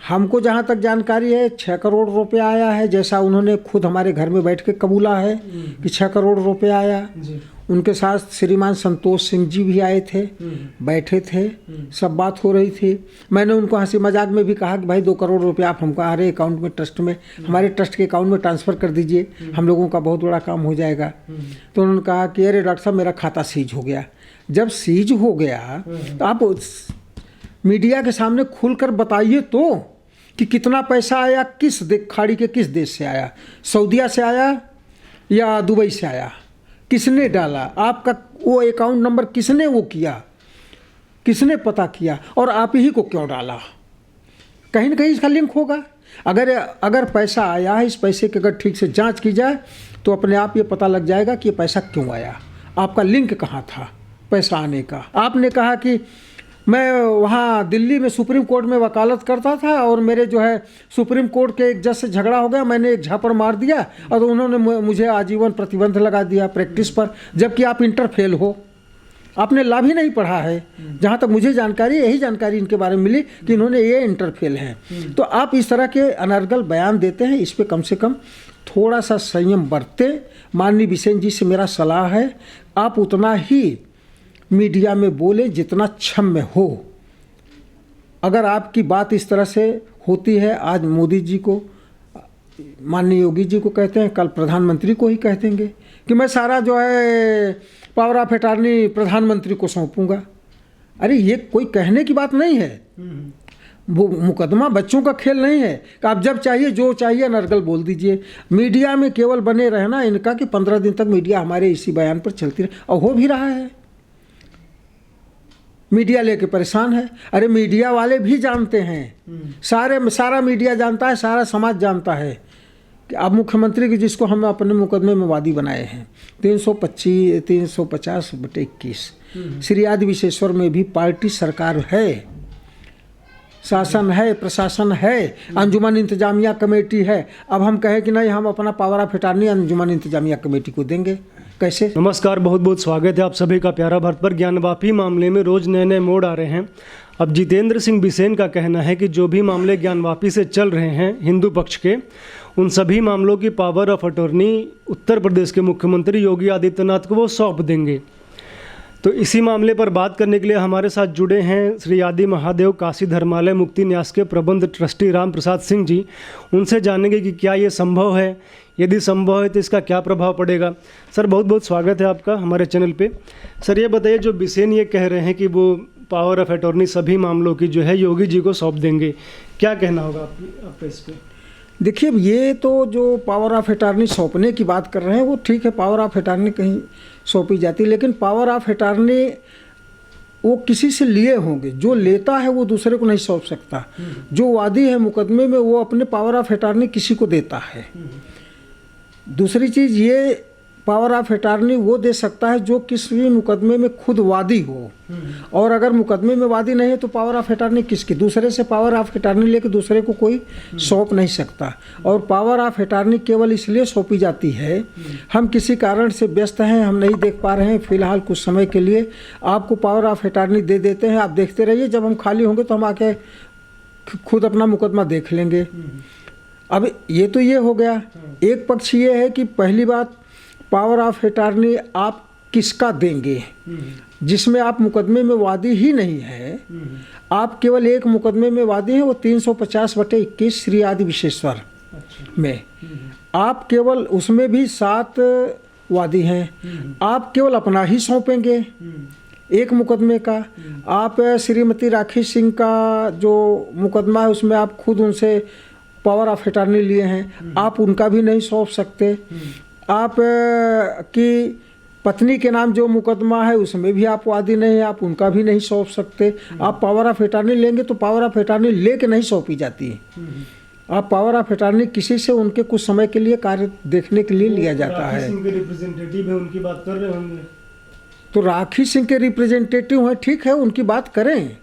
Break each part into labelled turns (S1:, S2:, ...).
S1: हमको जहाँ तक जानकारी है 6 करोड़ रुपया आया है, जैसा उन्होंने खुद हमारे घर में बैठ के कबूला है कि 6 करोड़ रुपया आया। उनके साथ श्रीमान संतोष सिंह जी भी आए थे, बैठे थे, सब बात हो रही थी। मैंने उनको हंसी मजाक में भी कहा कि भाई 2 करोड़ रुपया आप हमको हमारे अकाउंट में, ट्रस्ट में, हमारे ट्रस्ट के अकाउंट में ट्रांसफ़र कर दीजिए, हम लोगों का बहुत बड़ा काम हो जाएगा। तो उन्होंने कहा कि अरे डॉक्टर साहब मेरा खाता सीज हो गया। जब सीज हो गया तो आप मीडिया के सामने खुलकर बताइए तो कि कितना पैसा आया, किस खाड़ी के किस देश से आया, सऊदीया से आया या दुबई से आया, किसने डाला, आपका वो अकाउंट नंबर किसने वो किया, किसने पता किया और आप ही को क्यों डाला। कहीं ना कहीं इसका लिंक होगा। अगर पैसा आया है, इस पैसे की अगर ठीक से जांच की जाए तो अपने आप ये पता लग जाएगा कि ये पैसा क्यों आया, आपका लिंक कहाँ था पैसा आने का। आपने कहा कि मैं वहाँ दिल्ली में सुप्रीम कोर्ट में वकालत करता था और मेरे जो है सुप्रीम कोर्ट के एक जज से झगड़ा हो गया, मैंने एक झापड़ मार दिया और उन्होंने मुझे आजीवन प्रतिबंध लगा दिया प्रैक्टिस पर, जबकि आप इंटर फेल हो, आपने लाभ ही नहीं पढ़ा है। जहाँ तक मुझे जानकारी, यही जानकारी इनके बारे में मिली कि इन्होंने ये इंटर फेल हैं। तो आप इस तरह के अनर्गल बयान देते हैं, इस पर कम से कम थोड़ा सा संयम बरतें। माननीय बिसेन जी से मेरा सलाह है, आप उतना ही मीडिया में बोले जितना क्षम्य हो। अगर आपकी बात इस तरह से होती है, आज मोदी जी को, माननीय योगी जी को कहते हैं, कल प्रधानमंत्री को ही कह देंगे कि मैं सारा जो है पावर ऑफ अटॉर्नी प्रधानमंत्री को सौंपूंगा। अरे ये कोई कहने की बात नहीं है। वो मुकदमा बच्चों का खेल नहीं है कि आप जब चाहिए जो चाहिए अनर्गल बोल दीजिए। मीडिया में केवल बने रहना इनका कि 15 दिन तक मीडिया हमारे इसी बयान पर चलती रहे, और हो भी रहा है। मीडिया लेके परेशान है। अरे मीडिया वाले भी जानते हैं, सारा मीडिया जानता है, सारा समाज जानता है कि अब मुख्यमंत्री की, जिसको हम अपने मुकदमे में वादी बनाए हैं 350/21 श्री आदि विशेश्वर में भी पार्टी सरकार है, शासन है, प्रशासन है, अंजुमन इंतजामिया कमेटी है। अब हम कहें कि नहीं हम अपना पावर ऑफ अटॉर्नी अंजुमन इंतजामिया कमेटी को देंगे, कैसे?
S2: नमस्कार, बहुत बहुत स्वागत है आप सभी का प्यारा भारत पर। ज्ञानवापी मामले में रोज नए नए मोड़ आ रहे हैं। अब जितेंद्र सिंह बिसेन का कहना है कि जो भी मामले ज्ञानवापी से चल रहे हैं हिंदू पक्ष के, उन सभी मामलों की power of attorney Uttar Pradesh के मुख्यमंत्री योगी आदित्यनाथ को वो सौंप देंगे। तो इसी मामले पर बात करने के लिए हमारे साथ जुड़े हैं श्री आदि महादेव काशी धर्मालय मुक्ति न्यास के प्रबंध ट्रस्टी राम प्रसाद सिंह जी। उनसे जानेंगे कि क्या ये संभव है, यदि संभव है तो इसका क्या प्रभाव पड़ेगा। सर बहुत बहुत स्वागत है आपका हमारे चैनल पे। सर ये बताइए, जो बिसेन ये कह रहे हैं कि वो पावर ऑफ अटॉर्नी सभी मामलों की जो है योगी जी को सौंप देंगे, क्या कहना होगा आपका इस पर?
S1: देखिए, ये तो जो पावर ऑफ अटॉर्नी सौंपने की बात कर रहे हैं वो ठीक है, पावर ऑफ अटॉर्नी कहीं सौंपी जाती है, लेकिन पावर ऑफ अटॉर्नी वो किसी से लिए होंगे। जो लेता है वो दूसरे को नहीं सौंप सकता। जो वादी है मुकदमे में वो अपने पावर ऑफ अटॉर्नी किसी को देता है। दूसरी चीज़, ये पावर ऑफ अटॉर्नी वो दे सकता है जो किसी भी मुकदमे में खुद वादी हो, और अगर मुकदमे में वादी नहीं है तो पावर ऑफ अटॉर्नी किसकी? दूसरे से पावर ऑफ अटॉर्नी लेके दूसरे को कोई सौंप नहीं सकता। और पावर ऑफ अटॉर्नी केवल इसलिए सौंपी जाती है, हम किसी कारण से व्यस्त हैं, हम नहीं देख पा रहे हैं, फिलहाल कुछ समय के लिए आपको पावर ऑफ अटॉर्नी दे देते हैं, आप देखते रहिए, जब हम खाली होंगे तो हम आके खुद अपना मुकदमा देख लेंगे। अब ये तो ये हो गया। एक पक्ष ये है कि पहली बात, पावर ऑफ अटॉर्नी आप किसका देंगे जिसमें आप मुकदमे में वादी ही नहीं है, आप केवल एक मुकदमे में वादी हैं, वो 350/21 श्री आदि विशेश्वर में, आप केवल उसमें भी 7 वादी हैं, आप केवल अपना ही सौंपेंगे एक मुकदमे का। आप श्रीमती राखी सिंह का जो मुकदमा है उसमें आप खुद उनसे पावर ऑफ अटॉर्नी लिए हैं, आप उनका भी नहीं सौंप सकते। आप की पत्नी के नाम जो मुकदमा है उसमें भी आप वादी नहीं है, आप उनका भी नहीं सौंप सकते। आप पावर ऑफ अटॉर्नी लेंगे तो पावर ऑफ अटॉर्नी लेके नहीं सौंपी जाती है। आप पावर ऑफ अटॉर्नी किसी से उनके कुछ समय के लिए कार्य देखने के लिए लिया जाता है।
S2: रिप्रेजेंटेटिव है, उनकी बात कर रहे होंगे।
S1: तो राखी सिंह के रिप्रेजेंटेटिव हैं, ठीक है, उनकी बात करें।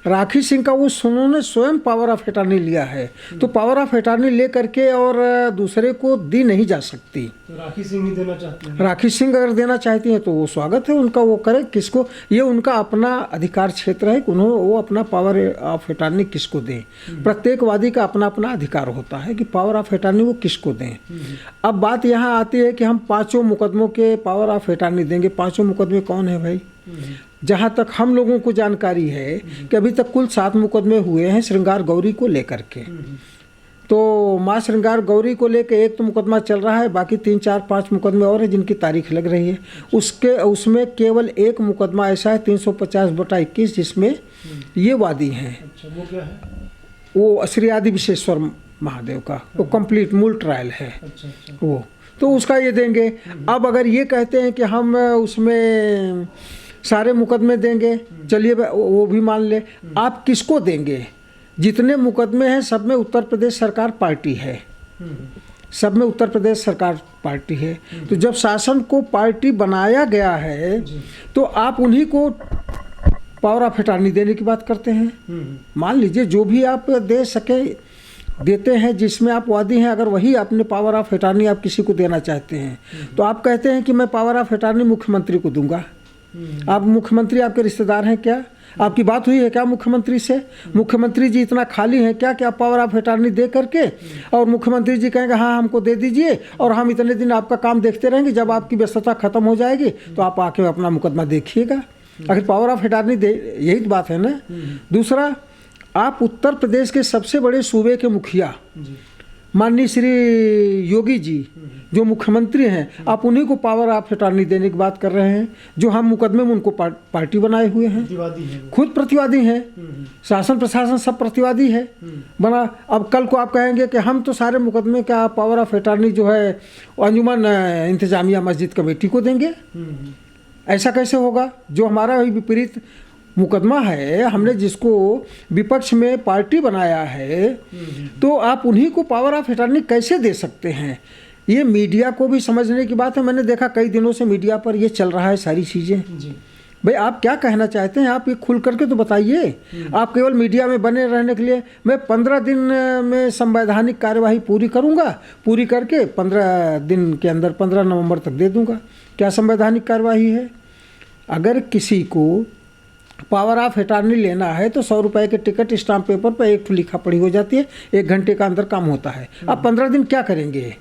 S1: राखी सिंह का वो उन्होंने स्वयं पावर ऑफ अटॉर्नी लिया है, तो पावर ऑफ अटॉर्नी ले करके और दूसरे को दी नहीं जा सकती।
S2: तो राखी सिंह ही देना चाहते हैं।
S1: राखी सिंह अगर देना चाहती हैं तो वो स्वागत है उनका, वो करे। किसको, ये उनका अपना अधिकार क्षेत्र है कि उन्होंने वो अपना पावर ऑफ अटॉर्नी किसको दें। प्रत्येक वादी का अपना अपना अधिकार होता है कि पावर ऑफ अटॉर्नी वो किसको दें। अब बात यहाँ आती है कि हम 5 मुकदमों के पावर ऑफ अटॉर्नी देंगे। 5 मुकदमे कौन है भाई? जहाँ तक हम लोगों को जानकारी है कि अभी तक कुल 7 मुकदमे हुए हैं श्रृंगार गौरी को लेकर के। तो माँ श्रृंगार गौरी को लेकर एक तो मुकदमा चल रहा है, बाकी 3, 4, 5 मुकदमे और हैं जिनकी तारीख लग रही है। उसमें केवल एक मुकदमा ऐसा है 350/21 जिसमें ये वादी हैं।
S2: अच्छा, वो क्या है?
S1: वो श्री आदि विश्वेश्वर महादेव का वो कंप्लीट मूल ट्रायल है।
S2: अच्छा अच्छा।
S1: वो तो उसका ये देंगे। अब अगर ये कहते हैं कि हम उसमें सारे मुकदमे देंगे, चलिए वो भी मान ले। आप किसको देंगे? जितने मुकदमे हैं सब में उत्तर प्रदेश सरकार पार्टी है, सब में उत्तर प्रदेश सरकार पार्टी है। तो जब शासन को पार्टी बनाया गया है तो आप उन्हीं को पावर ऑफ अटॉर्नी देने की बात करते हैं। मान लीजिए जो भी आप दे सके देते हैं, जिसमें आप वादी हैं, अगर वही आपने पावर ऑफ अटॉर्नी आप किसी को देना चाहते हैं तो आप कहते हैं कि मैं पावर ऑफ अटॉर्नी मुख्यमंत्री को दूंगा। आप मुख्यमंत्री आपके रिश्तेदार हैं क्या? आपकी बात हुई है क्या मुख्यमंत्री से? मुख्यमंत्री जी इतना खाली हैं क्या कि आप पावर ऑफ अटॉर्नी दे करके और मुख्यमंत्री जी कहेंगे हाँ हमको दे दीजिए और हम इतने दिन आपका काम देखते रहेंगे, जब आपकी व्यस्तता खत्म हो जाएगी तो आप आके अपना मुकदमा देखिएगा। आखिर पावर ऑफ अटॉर्नी दे, यही बात है ना। दूसरा, आप उत्तर प्रदेश के सबसे बड़े सूबे के मुखिया माननीय श्री योगी जी जो मुख्यमंत्री हैं, आप उन्हीं को पावर ऑफ अटॉर्नी देने की बात कर रहे हैं, जो हम मुकदमे में उनको पार्टी बनाए हुए हैं, खुद प्रतिवादी हैं। शासन प्रशासन सब प्रतिवादी है बना। अब कल को आप कहेंगे कि हम तो सारे मुकदमे का पावर ऑफ अटॉर्नी जो है अंजुमन इंतजामिया मस्जिद कमेटी को देंगे। ऐसा कैसे होगा? जो हमारा विपरीत मुकदमा है, हमने जिसको विपक्ष में पार्टी बनाया है, तो आप उन्हीं को पावर ऑफ अटॉर्नी कैसे दे सकते हैं? ये मीडिया को भी समझने की बात है। मैंने देखा कई दिनों से मीडिया पर ये चल रहा है सारी चीज़ें। भाई आप क्या कहना चाहते हैं? आप ये खुल करके तो बताइए। आप केवल मीडिया में बने रहने के लिए मैं 15 दिन में संवैधानिक कार्यवाही पूरी करूंगा, पूरी करके 15 दिन के अंदर 15 नवंबर तक दे दूंगा। क्या संवैधानिक कार्यवाही है? अगर किसी को पावर ऑफ अटॉर्नी लेना है तो 100 रुपए के टिकट स्टाम्प पेपर पर एक लिखा पढ़ी हो जाती है, 1 घंटे का अंदर काम होता है। अब 15 दिन क्या करेंगे?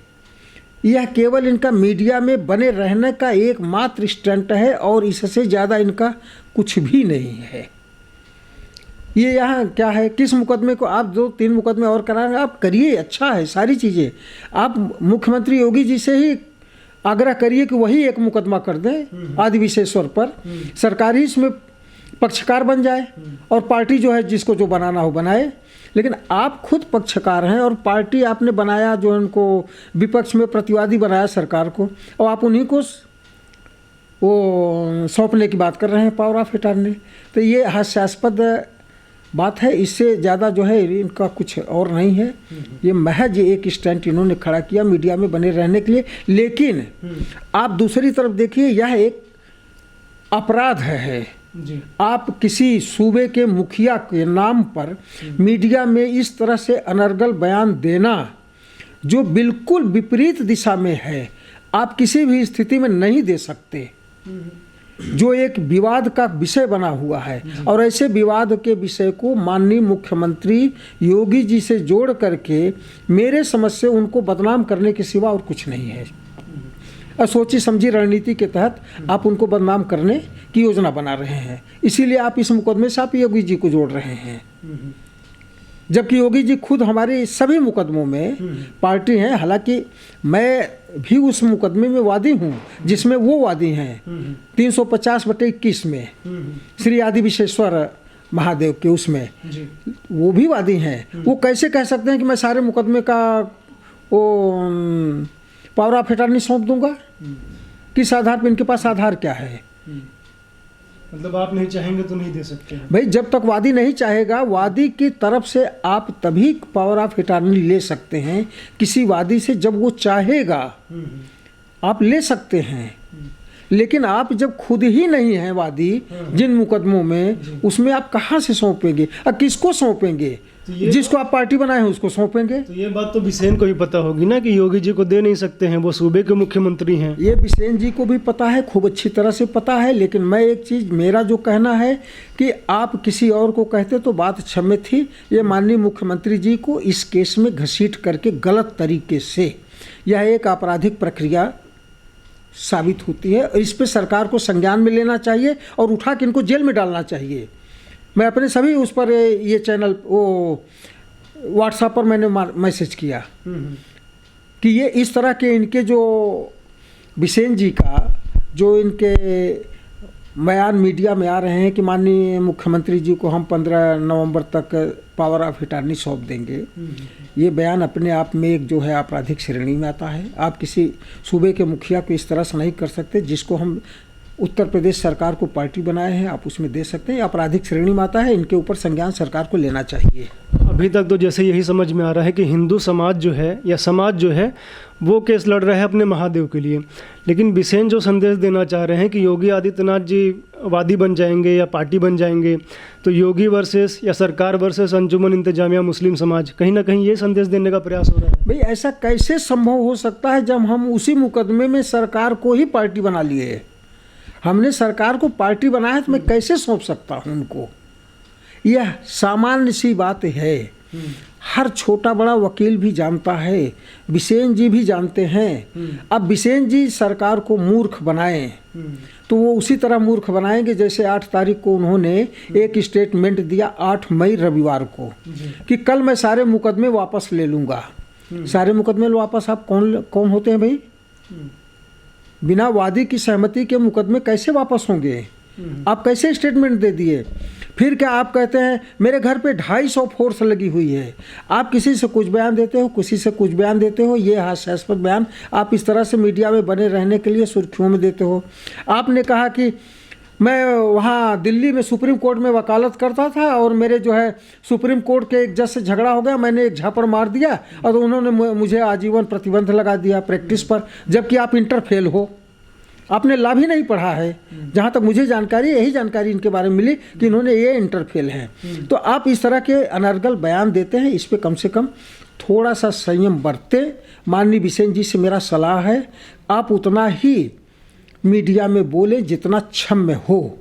S1: यह केवल इनका मीडिया में बने रहने का एकमात्र स्टंट है और इससे ज़्यादा इनका कुछ भी नहीं है। ये यहाँ क्या है? किस मुकदमे को आप 2-3 मुकदमे और कराएंगे? आप करिए, अच्छा है सारी चीज़ें। आप मुख्यमंत्री योगी जी से ही आग्रह करिए कि वही एक मुकदमा कर दें आदि विशेश्वर पर, सरकारी इसमें पक्षकार बन जाए और पार्टी जो है जिसको जो बनाना हो बनाए। लेकिन आप खुद पक्षकार हैं और पार्टी आपने बनाया जो उनको विपक्ष में प्रतिवादी बनाया सरकार को, और आप उन्हीं को वो सौंपने की बात कर रहे हैं पावर ऑफ अटॉर्नी। तो ये हास्यास्पद बात है। इससे ज़्यादा जो है इनका कुछ और नहीं है। ये महज एक स्टंट इन्होंने खड़ा किया मीडिया में बने रहने के लिए। लेकिन आप दूसरी तरफ देखिए, यह एक अपराध है जी। आप किसी सूबे के मुखिया के नाम पर मीडिया में इस तरह से अनर्गल बयान देना जो बिल्कुल विपरीत दिशा में है, आप किसी भी स्थिति में नहीं दे सकते। जो एक विवाद का विषय बना हुआ है और ऐसे विवाद के विषय को माननीय मुख्यमंत्री योगी जी से जोड़ करके मेरे समझ से उनको बदनाम करने के सिवा और कुछ नहीं है। सोची समझी रणनीति के तहत आप उनको बदनाम करने की योजना बना रहे हैं, इसीलिए आप इस मुकदमे से आप योगी जी को जोड़ रहे हैं। जबकि योगी जी खुद हमारे सभी मुकदमों में पार्टी हैं। हालांकि मैं भी उस मुकदमे में वादी हूं जिसमें वो वादी हैं 350/21 में श्री आदि विश्वेश्वर महादेव के, उसमें वो भी वादी हैं। वो कैसे कह सकते हैं कि मैं सारे मुकदमे का वो पावर ऑफ अटॉर्नी सौंप दूंगा? किस आधार पर? इनके पास आधार क्या है?
S2: मतलब आप नहीं चाहेंगे तो नहीं दे सकते हैं।
S1: भाई जब तक वादी नहीं चाहेगा, वादी की तरफ से आप तभी पावर ऑफ अटॉर्नी ले सकते हैं किसी वादी से, जब वो चाहेगा आप ले सकते हैं। लेकिन आप जब खुद ही नहीं हैं वादी जिन मुकदमों में, उसमें आप कहाँ से सौंपेंगे और किसको सौंपेंगे? जिसको आप पार्टी बनाए हैं उसको सौंपेंगे।
S2: तो ये बात तो बिसेन को भी पता होगी ना कि योगी जी को दे नहीं सकते हैं, वो सूबे के मुख्यमंत्री हैं।
S1: ये बिसेन जी को भी पता है, खूब अच्छी तरह से पता है। लेकिन मैं एक चीज़, मेरा जो कहना है कि आप किसी और को कहते तो बात क्षम्य थी। ये माननीय मुख्यमंत्री जी को इस केस में घसीट करके गलत तरीके से यह एक आपराधिक प्रक्रिया साबित होती है और इस पर सरकार को संज्ञान में लेना चाहिए और उठा के इनको जेल में डालना चाहिए। मैं अपने सभी उस पर ये चैनल वो व्हाट्सएप पर मैंने मैसेज किया कि ये इस तरह के इनके जो बिसेन जी का जो इनके बयान मीडिया में आ रहे हैं कि माननीय मुख्यमंत्री जी को हम 15 नवंबर तक पावर ऑफ अटॉर्नी सौंप देंगे, ये बयान अपने आप में एक जो है आपराधिक श्रेणी में आता है। आप किसी सूबे के मुखिया को इस तरह से नहीं कर सकते। जिसको हम उत्तर प्रदेश सरकार को पार्टी बनाए हैं आप उसमें दे सकते हैं। आपराधिक श्रेणी में आता है, इनके ऊपर संज्ञान सरकार को लेना चाहिए।
S2: अभी तक तो जैसे यही समझ में आ रहा है कि हिंदू समाज जो है या समाज जो है वो केस लड़ रहा है अपने महादेव के लिए, लेकिन बिसेन जो संदेश देना चाह रहे हैं कि योगी आदित्यनाथ जी वादी बन जाएंगे या पार्टी बन जाएंगे तो योगी वर्सेस या सरकार वर्सेस अंजुमन इंतजामिया मुस्लिम समाज, कहीं ना कहीं ये संदेश देने का प्रयास हो रहा है।
S1: भाई ऐसा कैसे संभव हो सकता है जब हम उसी मुकदमे में सरकार को ही पार्टी बना लिए? हमने सरकार को पार्टी बनाया तो मैं कैसे सौंप सकता हूँ उनको? यह सामान्य सी बात है, हर छोटा बड़ा वकील भी जानता है, बिसेन जी भी जानते हैं। अब बिसेन जी सरकार को मूर्ख बनाएं तो वो उसी तरह मूर्ख बनाएंगे जैसे 8 तारीख को उन्होंने एक स्टेटमेंट दिया 8 मई रविवार को कि कल मैं सारे मुकदमे वापस ले लूँगा। सारे मुकदमे वापस आप कौन होते हैं भाई? बिना वादी की सहमति के मुकदमे कैसे वापस होंगे? आप कैसे स्टेटमेंट दे दिए? फिर क्या आप कहते हैं मेरे घर पे 250 फोर्स लगी हुई है। आप किसी से कुछ बयान देते हो, किसी से कुछ बयान देते हो, ये हास्यास्पद बयान आप इस तरह से मीडिया में बने रहने के लिए सुर्खियों में देते हो। आपने कहा कि मैं वहाँ दिल्ली में सुप्रीम कोर्ट में वकालत करता था और मेरे जो है सुप्रीम कोर्ट के एक जज से झगड़ा हो गया, मैंने एक झापड़ मार दिया और उन्होंने मुझे आजीवन प्रतिबंध लगा दिया प्रैक्टिस पर, जबकि आप इंटर फेल हो। आपने लाभ ही नहीं पढ़ा है। जहाँ तक मुझे जानकारी, यही जानकारी इनके बारे में मिली कि इन्होंने ये इंटर फेल हैं। तो आप इस तरह के अनर्गल बयान देते हैं, इस पे कम से कम थोड़ा सा संयम बरतें। माननीय बिसेन जी से मेरा सलाह है, आप उतना ही मीडिया में बोले जितना क्षम्य हो।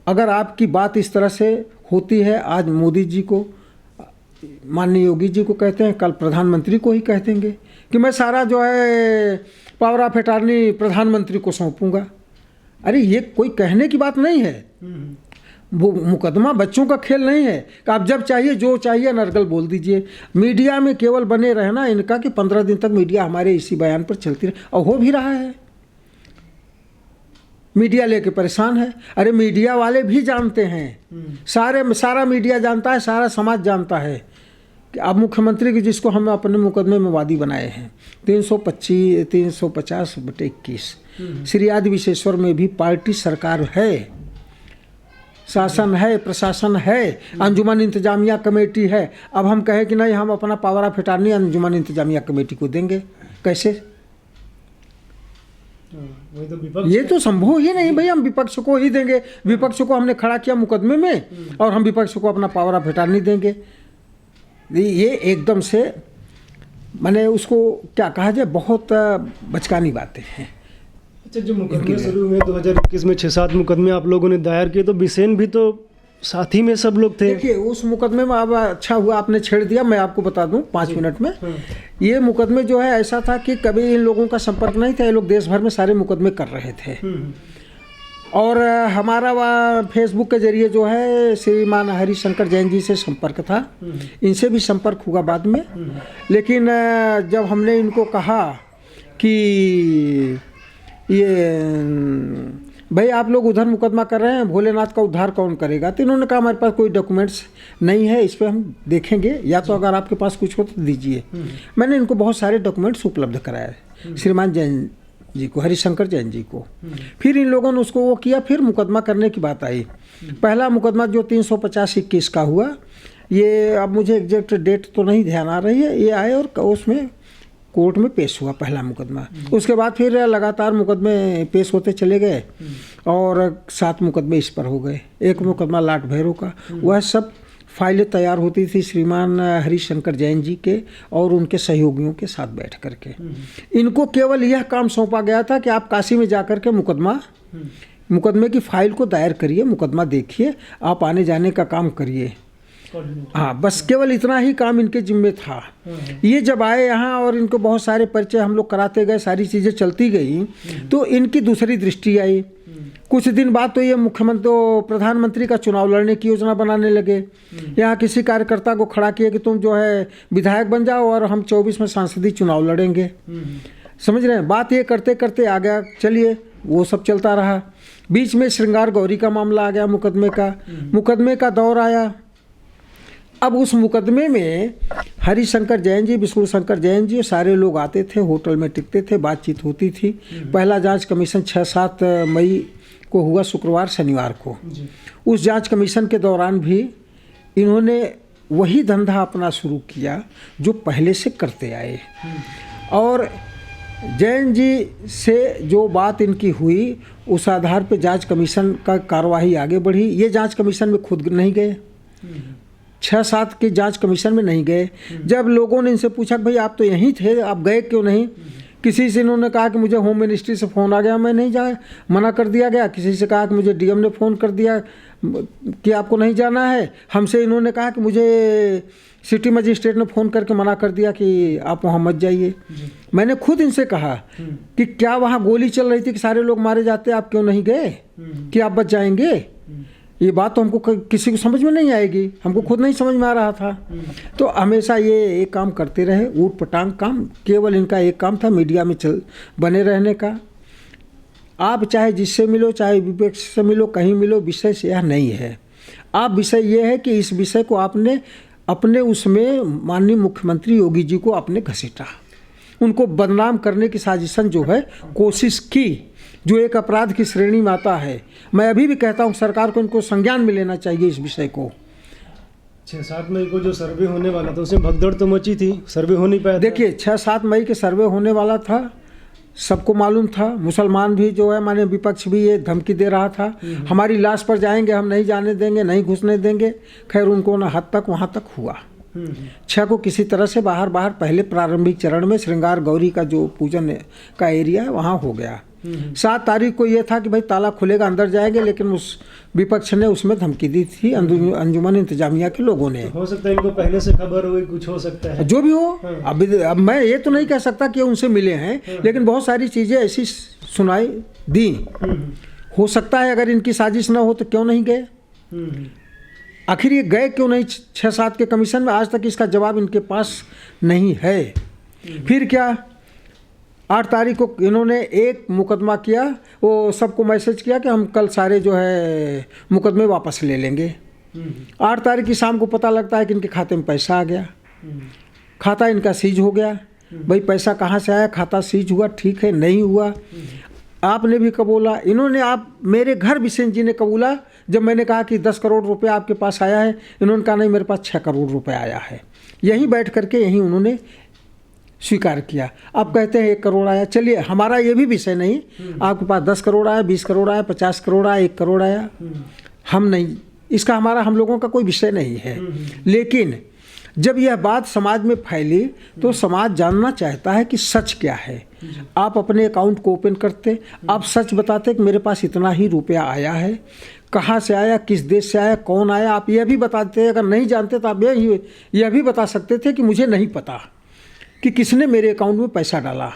S1: अगर आपकी बात इस तरह से होती है, आज मोदी जी को, माननीय योगी जी को कहते हैं, कल प्रधानमंत्री को ही कह देंगे कि मैं सारा जो है पावर ऑफ अटॉर्नी प्रधानमंत्री को सौंपूंगा। अरे ये कोई कहने की बात नहीं है। वो मुकदमा बच्चों का खेल नहीं है कि आप जब चाहिए जो चाहिए अनर्गल बोल दीजिए। मीडिया में केवल बने रहना इनका कि 15 दिन तक मीडिया हमारे इसी बयान पर चलती रहे, और हो भी रहा है। मीडिया लेके परेशान है। अरे मीडिया वाले भी जानते हैं, सारा मीडिया जानता है, सारा समाज जानता है कि अब मुख्यमंत्री की, जिसको हम अपने मुकदमे में वादी बनाए हैं 350/21 श्री आदि विशेश्वर में भी पार्टी सरकार है, शासन है, प्रशासन है, अंजुमन इंतजामिया कमेटी है। अब हम कहें कि नहीं हम अपना पावर ऑफ अटॉर्नी अंजुमन इंतजामिया कमेटी को देंगे, कैसे? ये तो संभव ही नहीं भाई। हम विपक्ष को ही देंगे, विपक्ष को हमने खड़ा किया मुकदमे में और हम विपक्ष को अपना पावर ऑफ अटॉर्नी देंगे। ये एकदम से मैंने उसको क्या कहा जाए, बहुत बचकानी बातें हैं।
S2: अच्छा, जो मुकदमे शुरू हुए 2021 में 6-7 मुकदमे आप लोगों ने दायर किए, तो बिसेन भी तो साथी में सब लोग थे।
S1: देखिए उस मुकदमे में, अब अच्छा हुआ आपने छेड़ दिया, मैं आपको बता दूं 5 मिनट में। ये मुकदमे जो है ऐसा था कि कभी इन लोगों का संपर्क नहीं था। ये लोग देश भर में सारे मुकदमे कर रहे थे और हमारा वह फेसबुक के जरिए जो है श्रीमान हरिशंकर जैन जी से संपर्क था। इनसे भी संपर्क हुआ बाद में। लेकिन जब हमने इनको कहा कि ये भाई आप लोग उधर मुकदमा कर रहे हैं, भोलेनाथ का उद्धार कौन करेगा, तो इन्होंने कहा हमारे पास कोई डॉक्यूमेंट्स नहीं है, इस पर हम देखेंगे, या तो अगर आपके पास कुछ हो तो दीजिए। मैंने इनको बहुत सारे डॉक्यूमेंट्स उपलब्ध कराए श्रीमान जैन जी को, हरिशंकर जैन जी को। फिर इन लोगों ने उसको वो किया। फिर मुकदमा करने की बात आई। पहला मुकदमा जो 350/21 का हुआ, ये अब मुझे एग्जैक्ट डेट तो नहीं ध्यान आ रही है, ये आए और उसमें कोर्ट में पेश हुआ पहला मुकदमा। उसके बाद फिर लगातार मुकदमे पेश होते चले गए और 7 मुकदमे इस पर हो गए। एक मुकदमा लाट भैरव का, वह सब फाइलें तैयार होती थी श्रीमान हरिशंकर जैन जी के और उनके सहयोगियों के साथ बैठ करके। इनको केवल यह काम सौंपा गया था कि आप काशी में जाकर के मुकदमे की फाइल को दायर करिए, मुकदमा देखिए, आप आने जाने का काम करिए। हाँ, बस केवल इतना ही काम इनके जिम्मे था। ये जब आए यहाँ और इनको बहुत सारे परिचय हम लोग कराते गए, सारी चीज़ें चलती गई, तो इनकी दूसरी दृष्टि आई। कुछ दिन बाद तो ये प्रधानमंत्री का चुनाव लड़ने की योजना बनाने लगे। यहाँ किसी कार्यकर्ता को खड़ा किया कि तुम जो है विधायक बन जाओ और हम 24 में सांसदीय चुनाव लड़ेंगे। समझ रहे हैं, बात ये करते करते आ गया। चलिए, वो सब चलता रहा। बीच में श्रृंगार गौरी का मामला आ गया, मुकदमे का दौर आया। अब उस मुकदमे में हरिशंकर जैन जी, विष्णु शंकर जैन जी, सारे लोग आते थे, होटल में टिकते थे, बातचीत होती थी। पहला जांच कमीशन 6-7 मई को हुआ, शुक्रवार शनिवार को। उस जांच कमीशन के दौरान भी इन्होंने वही धंधा अपना शुरू किया जो पहले से करते आए। और जैन जी से जो बात इनकी हुई, उस आधार पर जांच कमीशन का कार्यवाही आगे बढ़ी। ये जांच कमीशन में खुद नहीं गए, 6-7 के जांच कमीशन में नहीं गए। जब लोगों ने इनसे पूछा भाई आप तो यहीं थे, आप गए क्यों नहीं? किसी से इन्होंने कहा कि मुझे होम मिनिस्ट्री से फ़ोन आ गया, मैं नहीं जाए, मना कर दिया गया। किसी से कहा कि मुझे डीएम ने फ़ोन कर दिया कि आपको नहीं जाना है। हमसे इन्होंने कहा कि मुझे सिटी मजिस्ट्रेट ने फ़ोन करके मना कर दिया कि आप वहाँ मत जाइए। मैंने खुद इनसे कहा कि क्या वहाँ गोली चल रही थी कि सारे लोग मारे जाते, आप क्यों नहीं गए कि आप बच जाएंगे? ये बात तो हमको किसी को समझ में नहीं आएगी, हमको खुद नहीं समझ में आ रहा था। तो हमेशा ये एक काम करते रहे, ऊट पटांग काम। केवल इनका एक काम था मीडिया में बने रहने का। आप चाहे जिससे मिलो, चाहे विपक्ष से मिलो, कहीं मिलो, विषय से यह नहीं है। आप विषय ये है कि इस विषय को आपने अपने उसमें माननीय मुख्यमंत्री योगी जी को आपने घसीटा, उनको बदनाम करने की साजिशन जो है कोशिश की, जो एक अपराध की श्रेणी में आता है। मैं अभी भी कहता हूँ सरकार को इनको संज्ञान में लेना चाहिए इस विषय को।
S2: 6-7 मई को जो सर्वे होने वाला था उसमें भगदड़ तो मची थी, सर्वे हो नहीं पाया।
S1: देखिए 6-7 मई के सर्वे होने वाला था, सबको मालूम था। मुसलमान भी जो है माने विपक्ष भी ये धमकी दे रहा था, हमारी लाश पर जाएंगे, हम नहीं जाने देंगे, नहीं घुसने देंगे। खैर उनको ना हद तक वहाँ तक हुआ। 6 को किसी तरह से बाहर पहले प्रारंभिक चरण में श्रृंगार गौरी का जो पूजन का एरिया है वहाँ हो गया। 7 तारीख को ये था कि भाई ताला खुलेगा, अंदर जाएंगे, लेकिन उस विपक्ष ने उसमें धमकी दी थी अंजुमन इंतजामिया के लोगों ने।
S2: हो सकता है इनको पहले से खबर हुई, कुछ हो सकता है,
S1: जो भी हो। अब मैं ये तो नहीं कह सकता कि उनसे मिले हैं, लेकिन बहुत सारी चीज़ें ऐसी सुनाई दी। हो सकता है अगर इनकी साजिश ना हो तो क्यों नहीं गए, आखिर ये गए क्यों नहीं 6-7 के कमीशन में? आज तक इसका जवाब इनके पास नहीं है। फिर क्या, 8 तारीख को इन्होंने एक मुकदमा किया, वो सबको मैसेज किया कि हम कल सारे जो है मुकदमे वापस ले लेंगे। 8 तारीख की शाम को पता लगता है कि इनके खाते में पैसा आ गया, खाता इनका सीज हो गया। भाई पैसा कहाँ से आया, खाता सीज हुआ, ठीक है, नहीं हुआ। आपने भी कबूला, इन्होंने, आप मेरे घर बिसेन जी ने कबूला। जब मैंने कहा कि 10 करोड़ रुपए आपके पास आया है, इन्होंने कहा नहीं मेरे पास 6 करोड़ रुपए आया है। यहीं बैठ करके यहीं उन्होंने स्वीकार किया। आप कहते हैं 1 करोड़ आया, चलिए हमारा ये भी विषय नहीं, आपके पास 10 करोड़ आया, 20 करोड़ आया, 50 करोड़ आया, 1 करोड़ आया, हम नहीं, इसका हम लोगों का कोई विषय नहीं है। लेकिन जब यह बात समाज में फैली तो समाज जानना चाहता है कि सच क्या है। आप अपने अकाउंट को ओपन करते, आप सच बताते कि मेरे पास इतना ही रुपया आया है, कहाँ से आया, किस देश से आया, कौन आया, आप यह भी बताते। अगर नहीं जानते तो आप यह भी बता सकते थे कि मुझे नहीं पता कि किसने मेरे अकाउंट में पैसा डाला।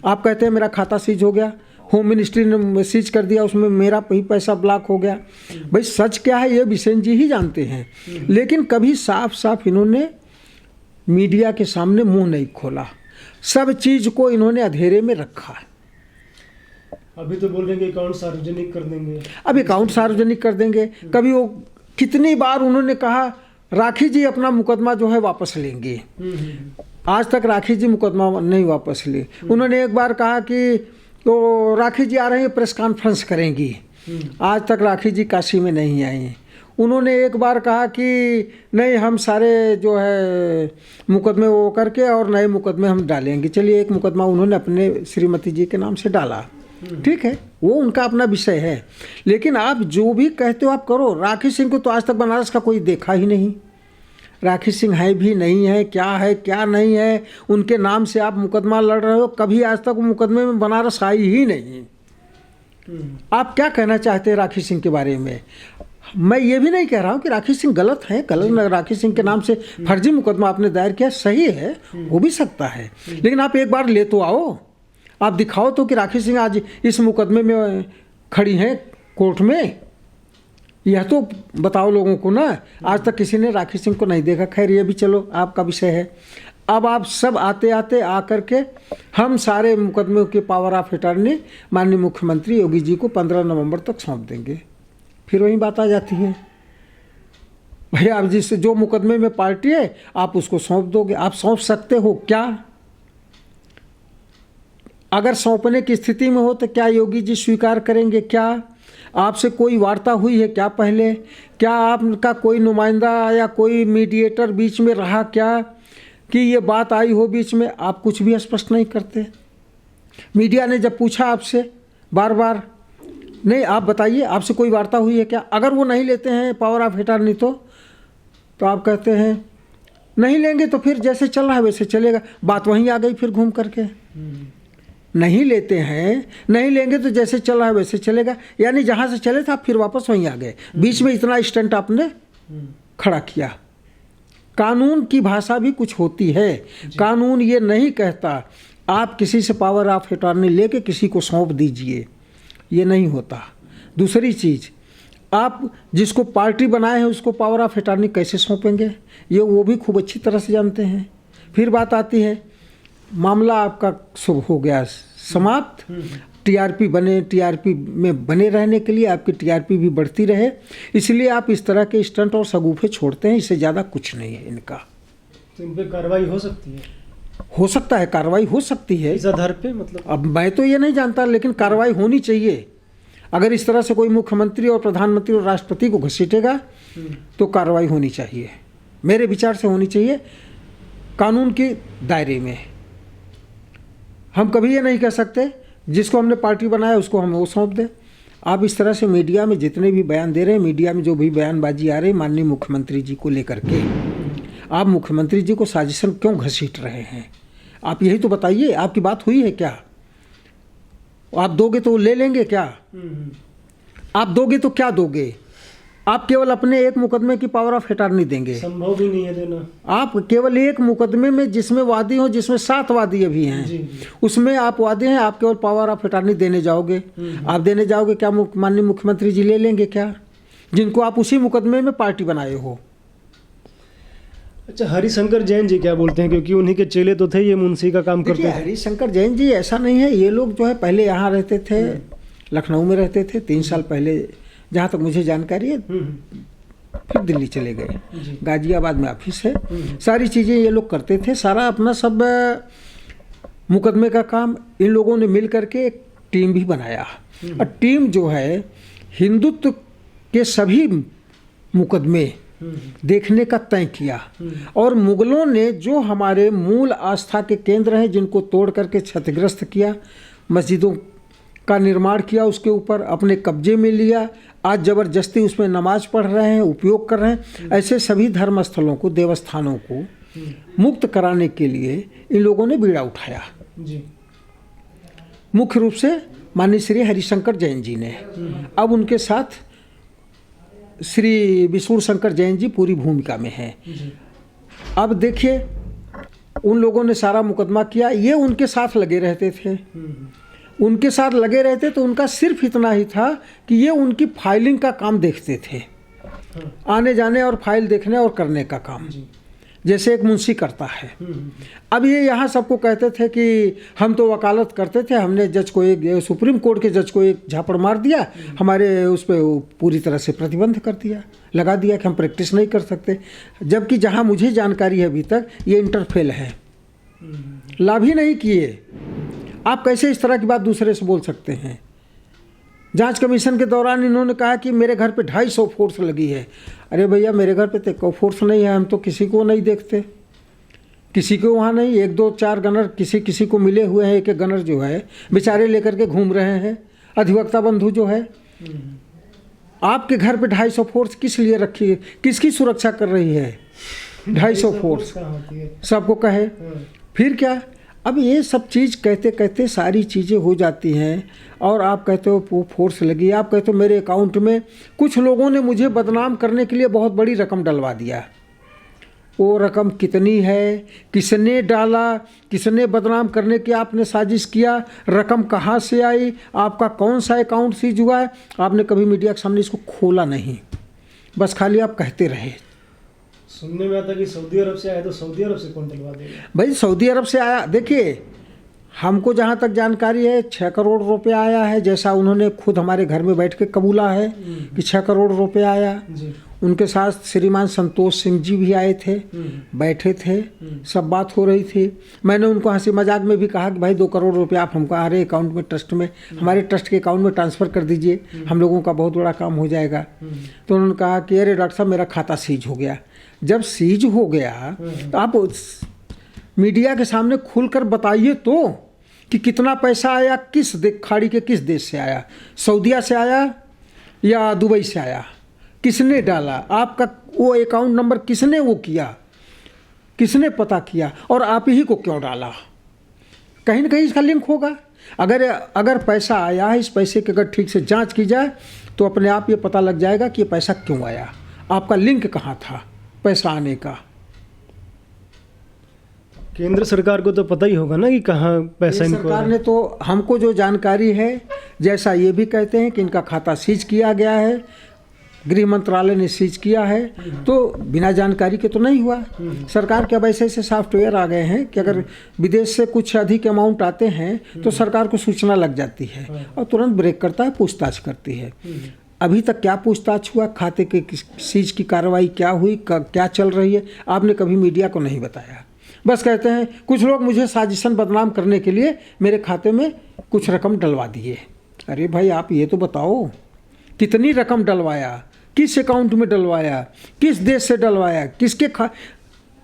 S1: आप कहते हैं मेरा खाता सीज हो गया, होम मिनिस्ट्री ने सीज कर दिया, उसमें मेरा ही पैसा ब्लॉक हो गया। भाई सच क्या है ये बिसेन जी ही जानते हैं, लेकिन कभी साफ साफ इन्होंने मीडिया के सामने मुंह नहीं खोला, सब चीज़ को इन्होंने अंधेरे में रखा।
S2: अभी तो बोल रहे हैं कि अकाउंट सार्वजनिक कर देंगे,
S1: अब अकाउंट सार्वजनिक कर देंगे। कभी वो कितनी बार उन्होंने कहा राखी जी अपना मुकदमा जो है वापस लेंगे, आज तक राखी जी मुकदमा नहीं वापस ली। उन्होंने एक बार कहा कि तो राखी जी आ रही हैं, प्रेस कॉन्फ्रेंस करेंगी, आज तक राखी जी काशी में नहीं आई। उन्होंने एक बार कहा कि नहीं, हम सारे जो है मुकदमे वो करके और नए मुकदमे हम डालेंगे। चलिए, एक मुकदमा उन्होंने अपने श्रीमती जी के नाम से डाला, ठीक है, वो उनका अपना विषय है। लेकिन आप जो भी कहते हो आप करो। राखी सिंह को तो आज तक बनारस का कोई देखा ही नहीं। राखी सिंह है भी नहीं है क्या नहीं है, उनके नाम से आप मुकदमा लड़ रहे हो। कभी आज तक मुकदमे में बनारस आई ही नहीं। आप क्या कहना चाहते हैं राखी सिंह के बारे में? मैं ये भी नहीं कह रहा हूँ कि राखी सिंह गलत है, राखी सिंह के नाम से फर्जी मुकदमा आपने दायर किया, सही है, हो भी सकता है। लेकिन आप एक बार ले तो आओ, आप दिखाओ तो कि राखी सिंह आज इस मुकदमे में खड़ी हैं कोर्ट में। यह तो बताओ लोगों को ना। आज तक किसी ने राखी सिंह को नहीं देखा। खैर, ये भी चलो आपका विषय है। अब आप सब आते आते आकर के हम सारे मुकदमे के पावर ऑफ अटॉर्नी माननीय मुख्यमंत्री योगी जी को 15 नवंबर तक सौंप देंगे। फिर वही बात आ जाती है, भैया आप जिससे जो मुकदमे में पार्टी है आप उसको सौंप दोगे। आप सौंप सकते हो क्या? अगर सौंपने की स्थिति में हो तो क्या योगी जी स्वीकार करेंगे? क्या आपसे कोई वार्ता हुई है क्या पहले? क्या आपका कोई नुमाइंदा या कोई मीडिएटर बीच में रहा क्या कि ये बात आई हो बीच में? आप कुछ भी स्पष्ट नहीं करते। मीडिया ने जब पूछा आपसे बार बार, नहीं आप बताइए आपसे कोई वार्ता हुई है क्या? अगर वो नहीं लेते हैं पावर ऑफ अटॉर्नी तो आप कहते हैं नहीं लेंगे तो फिर जैसे चल रहा है वैसे चलेगा। बात वहीं आ गई फिर घूम करके। नहीं लेते हैं, नहीं लेंगे तो जैसे चल रहा है वैसे चलेगा, यानी जहाँ से चले थे आप फिर वापस वहीं आ गए। बीच में इतना स्टंट आपने खड़ा किया। कानून की भाषा भी कुछ होती है। कानून ये नहीं कहता आप किसी से पावर ऑफ अटॉर्नी लेके किसी को सौंप दीजिए, ये नहीं होता। दूसरी चीज़, आप जिसको पार्टी बनाए हैं उसको पावर ऑफ अटॉर्नी कैसे सौंपेंगे, ये वो भी खूब अच्छी तरह से जानते हैं। फिर बात आती है, मामला आपका शुभ हो गया समाप्त। टीआरपी में बने रहने के लिए, आपकी टीआरपी भी बढ़ती रहे, इसलिए आप इस तरह के स्टंट और सगुफे छोड़ते हैं। इससे ज़्यादा कुछ नहीं है इनका।
S2: तो इन पर कार्रवाई हो सकती है?
S1: हो सकता है, कार्रवाई हो सकती है
S2: इस आधार पे, मतलब
S1: अब मैं तो ये नहीं जानता, लेकिन कार्रवाई होनी चाहिए। अगर इस तरह से कोई मुख्यमंत्री और प्रधानमंत्री और राष्ट्रपति को घसीटेगा तो कार्रवाई होनी चाहिए, मेरे विचार से होनी चाहिए, कानून के दायरे में। हम कभी ये नहीं कह सकते जिसको हमने पार्टी बनाया उसको हम वो सौंप दें। आप इस तरह से मीडिया में जितने भी बयान दे रहे हैं, मीडिया में जो भी बयानबाजी आ रही है माननीय मुख्यमंत्री जी को लेकर के, आप मुख्यमंत्री जी को साजिशन क्यों घसीट रहे हैं? आप यही तो बताइए। आपकी बात हुई है क्या? आप दोगे तो ले लेंगे क्या? आप दोगे तो क्या दोगे? आप केवल अपने एक मुकदमे की पावर ऑफ अटॉर्नी देंगे,
S2: संभव भी नहीं है देना।
S1: आप केवल एक मुकदमे में जिसमें वादी हो, जिसमें 7 वादी अभी हैं, उसमें आप वादी हैं, आप केवल पावर ऑफ अटॉर्नी देने जाओगे। आप देने जाओगे, क्या माननीय मुख्यमंत्री जी ले लेंगे क्या, जिनको आप उसी मुकदमे में पार्टी बनाए हो?
S2: अच्छा, हरिशंकर जैन जी क्या बोलते हैं? क्योंकि उन्हीं के चेले तो थे, ये मुंशी का काम करते थे।
S1: हरिशंकर जैन जी ऐसा नहीं है, ये लोग जो है पहले यहाँ रहते थे, लखनऊ में रहते थे 3 साल पहले, जहाँ तक मुझे जानकारी है। फिर दिल्ली चले गए, गाजियाबाद में ऑफिस है, सारी चीज़ें ये लोग करते थे। सारा अपना सब मुकदमे का काम इन लोगों ने मिल करके एक टीम भी बनाया। और टीम जो है हिंदुत्व के सभी मुकदमे देखने का तय किया। और मुगलों ने जो हमारे मूल आस्था के केंद्र हैं, जिनको तोड़ करके क्षतिग्रस्त किया, मस्जिदों का निर्माण किया, उसके ऊपर अपने कब्जे में लिया, आज ज़बरदस्ती उसमें नमाज पढ़ रहे हैं, उपयोग कर रहे हैं। ऐसे सभी धर्म स्थलों को, देवस्थानों को मुक्त कराने के लिए इन लोगों ने बीड़ा उठाया जी। मुख्य रूप से माननीय श्री हरिशंकर जैन जी ने। अब उनके साथ श्री विशुर शंकर जैन जी पूरी भूमिका में हैं। अब देखिए, उन लोगों ने सारा मुकदमा किया, ये उनके साथ लगे रहते थे। उनके साथ लगे रहते तो उनका सिर्फ इतना ही था कि ये उनकी फाइलिंग का काम देखते थे, आने जाने और फाइल देखने और करने का काम, जैसे एक मुंशी करता है। अब ये यहाँ सबको कहते थे कि हम तो वकालत करते थे, हमने जज को एक, सुप्रीम कोर्ट के जज को एक झापड़ मार दिया, हमारे उस पर पूरी तरह से प्रतिबंध कर दिया, लगा दिया कि हम प्रैक्टिस नहीं कर सकते। जबकि जहाँ मुझे जानकारी है अभी तक ये इंटरफेल है, लाभ ही नहीं किए। आप कैसे इस तरह की बात दूसरे से बोल सकते हैं? जांच कमीशन के दौरान इन्होंने कहा कि मेरे घर पे 250 फोर्स लगी है। अरे भैया मेरे घर पे तो कोई फोर्स नहीं है, हम तो किसी को नहीं देखते, किसी को वहाँ नहीं। 1 2 4 गनर किसी को मिले हुए हैं, एक गनर जो है बेचारे लेकर के घूम रहे हैं। अधिवक्ता बंधु जो है, आपके घर पे 250 फोर्स किस लिए रखी है, किसकी सुरक्षा कर रही है? 250 फोर्स सबको कहे फिर क्या? अब ये सब चीज़ कहते कहते सारी चीज़ें हो जाती हैं और आप कहते हो वो फोर्स लगी, आप कहते हो मेरे अकाउंट में कुछ लोगों ने मुझे बदनाम करने के लिए बहुत बड़ी रकम डलवा दिया। वो रकम कितनी है, किसने डाला, किसने बदनाम करने की आपने साजिश किया, रकम कहाँ से आई, आपका कौन सा अकाउंट सीज हुआ है, आपने कभी मीडिया के सामने इसको खोला नहीं, बस खाली आप कहते रहे।
S2: सुनने में आता कि सऊदी अरब से आया, तो सऊदी अरब से कौन डलवा देगा?
S1: भाई सऊदी अरब से आया, देखिए हमको जहाँ तक जानकारी है 6 करोड़ रुपए आया है, जैसा उन्होंने खुद हमारे घर में बैठ के कबूला है कि 6 करोड़ रुपए आया। उनके साथ श्रीमान संतोष सिंह जी भी आए थे, बैठे थे, सब बात हो रही थी। मैंने उनको हंसी मजाक में भी कहा कि भाई 2 करोड़ रुपए आप हमको हमारे अकाउंट में, ट्रस्ट में, हमारे ट्रस्ट के अकाउंट में ट्रांसफ़र कर दीजिए, हम लोगों का बहुत बड़ा काम हो जाएगा। तो उन्होंने कहा कि अरे डॉक्टर साहब मेरा खाता सीज हो गया। जब सीज हो गया तो आप मीडिया के सामने खुलकर बताइए तो कि कितना पैसा आया, किस खाड़ी के किस देश से आया, सऊदीया से आया या दुबई से आया, किसने डाला, आपका वो अकाउंट नंबर किसने वो किया, किसने पता किया और आप ही को क्यों डाला? कहीं ना कहीं इसका लिंक होगा। अगर पैसा आया है, इस पैसे की अगर ठीक से जांच की जाए तो अपने आप ये पता लग जाएगा कि ये पैसा क्यों आया, आपका लिंक कहाँ था पैसा आने का।
S2: केंद्र सरकार को तो पता ही होगा ना कि कहाँ पैसा इनको।
S1: सरकार ने तो हमको जो जानकारी है, जैसा ये भी कहते हैं कि इनका खाता सीज किया गया है, गृह मंत्रालय ने सीज किया है, तो बिना जानकारी के तो नहीं हुआ। सरकार के अब ऐसे सॉफ्टवेयर आ गए हैं कि अगर विदेश से कुछ अधिक अमाउंट आते हैं तो सरकार को सूचना लग जाती है और तुरंत ब्रेक करता है, पूछताछ करती है। अभी तक क्या पूछताछ हुआ, खाते के सीज की कार्रवाई क्या हुई, क्या चल रही है, आपने कभी मीडिया को नहीं बताया। बस कहते हैं कुछ लोग मुझे साजिशन बदनाम करने के लिए मेरे खाते में कुछ रकम डलवा दिए। अरे भाई आप ये तो बताओ कितनी रकम डलवाया, किस अकाउंट में डलवाया, किस देश से डलवाया, किसके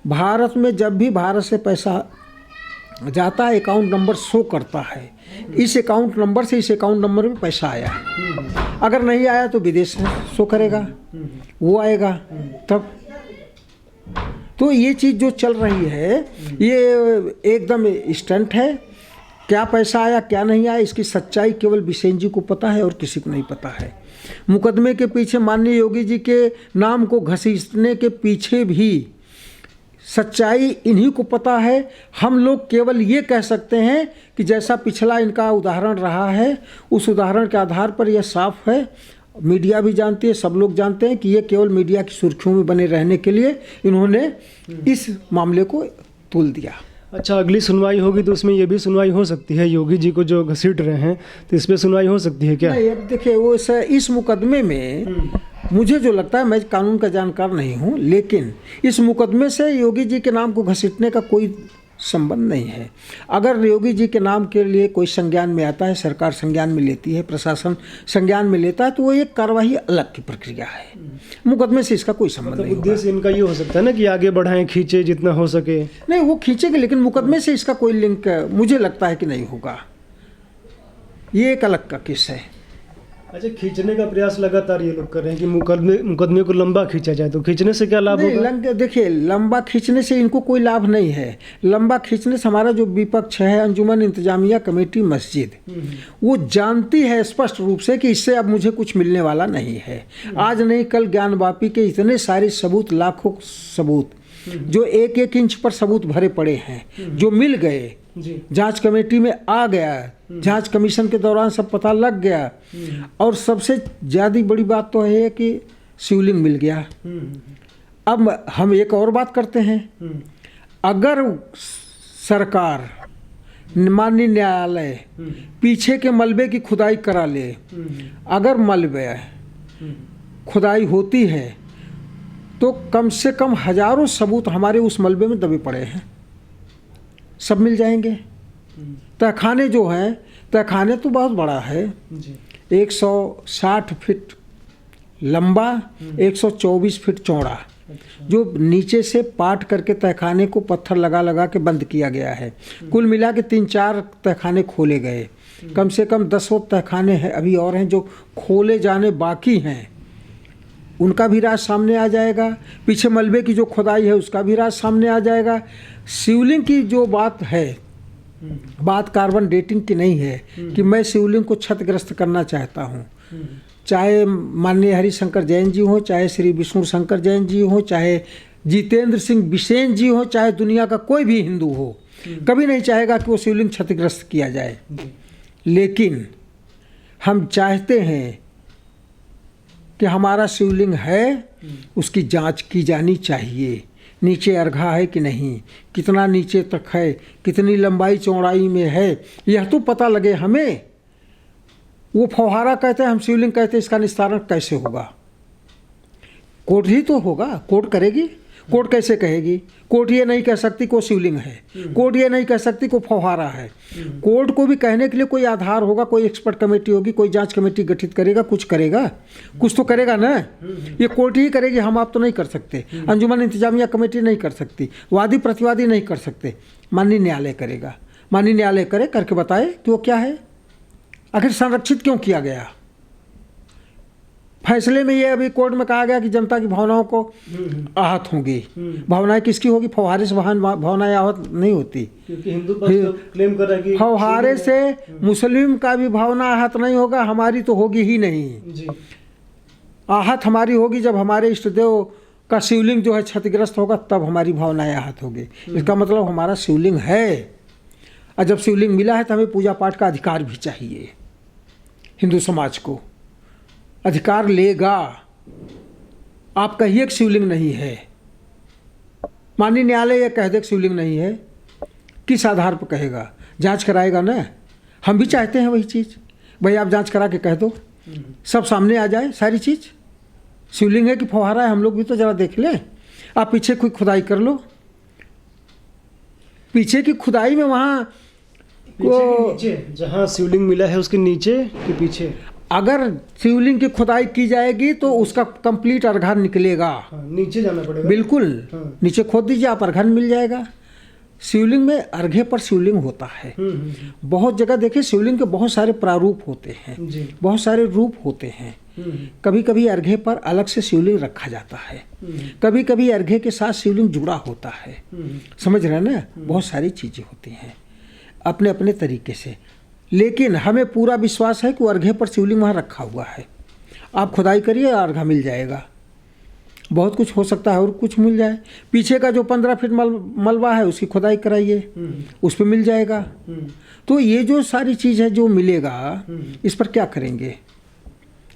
S1: भारत में जब भी भारत से पैसा जाता है अकाउंट नंबर शो करता है, इस अकाउंट नंबर से इस अकाउंट नंबर में पैसा आया। अगर नहीं आया तो विदेश से शो करेगा, वो आएगा तब। तो ये चीज़ जो चल रही है ये एकदम स्टंट है। क्या पैसा आया क्या नहीं आया इसकी सच्चाई केवल बिसेन जी को पता है और किसी को नहीं पता है। मुकदमे के पीछे माननीय योगी जी के नाम को घसीटने के पीछे भी सच्चाई इन्हीं को पता है। हम लोग केवल ये कह सकते हैं कि जैसा पिछला इनका उदाहरण रहा है उस उदाहरण के आधार पर यह साफ है, मीडिया भी जानती है, सब लोग जानते हैं कि ये केवल मीडिया की सुर्खियों में बने रहने के लिए इन्होंने इस मामले को तुल दिया।
S2: अच्छा, अगली सुनवाई होगी तो उसमें ये भी सुनवाई हो सकती है, योगी जी को जो घसीट रहे हैं तो इस पर सुनवाई हो सकती है क्या?
S1: नहीं, देखिए वो इस मुकदमे में मुझे जो लगता है, मैं कानून का जानकार नहीं हूँ, लेकिन इस मुकदमे से योगी जी के नाम को घसीटने का कोई संबंध नहीं है। अगर योगी जी के नाम के लिए कोई संज्ञान में आता है, सरकार संज्ञान में लेती है, प्रशासन संज्ञान में लेता है, तो वो एक कार्रवाई अलग की प्रक्रिया है। मुकदमे से इसका कोई संबंध नहीं।
S2: उद्देश्य इनका ये हो सकता है ना कि आगे बढ़ाएं, खींचे जितना हो सके।
S1: नहीं, वो खींचेंगे, लेकिन मुकदमे से इसका कोई लिंक मुझे लगता है कि नहीं होगा। ये एक अलग का केस है।
S2: अच्छा, खींचने का प्रयास लगातार ये लोग कर रहे हैं कि मुकदमे को लंबा खींचा जाए, तो खींचने से क्या लाभ होगा?
S1: देखिए, लंबा खींचने से इनको कोई लाभ नहीं है। लंबा खींचने से हमारा जो विपक्ष है, अंजुमन इंतजामिया कमेटी मस्जिद, वो जानती है स्पष्ट रूप से कि इससे अब मुझे कुछ मिलने वाला नहीं है। आज नहीं कल ज्ञानवापी के इतने सारे सबूत, लाखों सबूत जो एक एक इंच पर सबूत भरे पड़े हैं, जो मिल गए, जांच कमेटी में आ गया, जांच कमीशन के दौरान सब पता लग गया, और सबसे ज़्यादा बड़ी बात तो है कि शिवलिंग मिल गया। अब हम एक और बात करते हैं, अगर सरकार, माननीय न्यायालय पीछे के मलबे की खुदाई करा ले, अगर मलबे खुदाई होती है तो कम से कम हजारों सबूत हमारे उस मलबे में दबे पड़े हैं, सब मिल जाएंगे। तहखाने जो हैं, तहखाने तो बहुत बड़ा है, 160 फीट लंबा, 124 फीट चौड़ा, जो नीचे से पाट करके तहखाने को पत्थर लगा लगा के बंद किया गया है। कुल मिला के 3-4 तहखाने खोले गए, कम से कम 10 तहखाने हैं अभी और हैं जो खोले जाने बाकी हैं, उनका भी राज सामने आ जाएगा। पीछे मलबे की जो खुदाई है उसका भी राज सामने आ जाएगा। शिवलिंग की जो बात है, बात कार्बन डेटिंग की नहीं है कि मैं शिवलिंग को क्षतिग्रस्त करना चाहता हूँ। चाहे माननीय हरिशंकर जैन जी हो, चाहे श्री विष्णु शंकर जैन जी हो, चाहे जितेंद्र सिंह बिसेन जी हो, चाहे दुनिया का कोई भी हिंदू हो, कभी नहीं चाहेगा कि वो शिवलिंग क्षतिग्रस्त किया जाए। लेकिन हम चाहते हैं कि हमारा शिवलिंग है, उसकी जांच की जानी चाहिए। नीचे अर्घा है कि नहीं, कितना नीचे तक है, कितनी लंबाई चौड़ाई में है, यह तो पता लगे हमें। वो फव्वारा कहते हैं, हम शिवलिंग कहते हैं, इसका निस्तारण कैसे होगा? कोर्ट ही तो होगा, कोर्ट करेगी। कोर्ट कैसे कहेगी? कोर्ट ये नहीं कह सकती को शिवलिंग है, कोर्ट ये नहीं कह सकती को फव्वारा है। कोर्ट को भी कहने के लिए कोई आधार होगा, कोई एक्सपर्ट कमेटी होगी, कोई जांच कमेटी गठित करेगा, कुछ करेगा, कुछ तो करेगा ना। ये कोर्ट ही करेगी, हम आप तो नहीं कर सकते, अंजुमन इंतजामिया कमेटी नहीं कर सकती, वादी प्रतिवादी नहीं कर सकते, माननीय न्यायालय करेगा। माननीय न्यायालय करे, करके बताए कि वो क्या है, आखिर संरक्षित क्यों किया गया। फैसले में ये अभी कोर्ट में कहा गया कि जनता की भावनाओं को आहत होंगी। भावनाएं किसकी होगी? फव्वारे से भावनाएं आहत नहीं होती,
S2: क्योंकि हिंदू पक्ष क्लेम कर रहा है कि
S1: फव्वारे से मुस्लिम का भी भावना आहत नहीं होगा, हमारी तो होगी ही नहीं
S2: जी।
S1: आहत हमारी होगी जब हमारे इष्ट देव का शिवलिंग जो है क्षतिग्रस्त होगा, तब हमारी भावनाएं आहत होगी। इसका मतलब हमारा शिवलिंग है, और जब शिवलिंग मिला है तो हमें पूजा पाठ का अधिकार भी चाहिए। हिंदू समाज को अधिकार लेगा। आप कहिए कि शिवलिंग नहीं है, माननीय न्यायालय ये कह दे कि शिवलिंग नहीं है, किस आधार पर कहेगा? जांच कराएगा ना। हम भी चाहते हैं वही चीज़, भाई आप जांच करा के कह दो, सब सामने आ जाए सारी चीज़। शिवलिंग है कि फव्वारा है, हम लोग भी तो ज़रा देख लें। आप पीछे कोई खुदाई कर लो, पीछे की खुदाई में वहाँ
S2: नीचे जहाँ शिवलिंग मिला है उसके नीचे के पीछे
S1: अगर शिवलिंग की खुदाई की जाएगी तो उसका कंप्लीट अर्घा निकलेगा।
S2: नीचे जाना पड़ेगा,
S1: बिल्कुल नीचे खोद दीजिए, आप अर्घा मिल जाएगा। शिवलिंग में अर्घे पर शिवलिंग होता है। बहुत जगह देखिए शिवलिंग के बहुत सारे प्रारूप होते हैं, बहुत सारे रूप होते हैं। कभी कभी अर्घे पर अलग से शिवलिंग रखा जाता है, कभी कभी अर्घे के साथ शिवलिंग जुड़ा होता है। समझ रहे हैं ना? बहुत सारी चीज़ें होती हैं अपने अपने तरीके से, लेकिन हमें पूरा विश्वास है कि अर्घे पर शिवलिंग वहाँ रखा हुआ है। आप खुदाई करिए, अर्घा मिल जाएगा। बहुत कुछ हो सकता है और कुछ मिल जाए। पीछे का जो 15 फीट मलबा है उसकी खुदाई कराइए, उस पर मिल जाएगा। तो ये जो सारी चीज़ है जो मिलेगा, इस पर क्या करेंगे?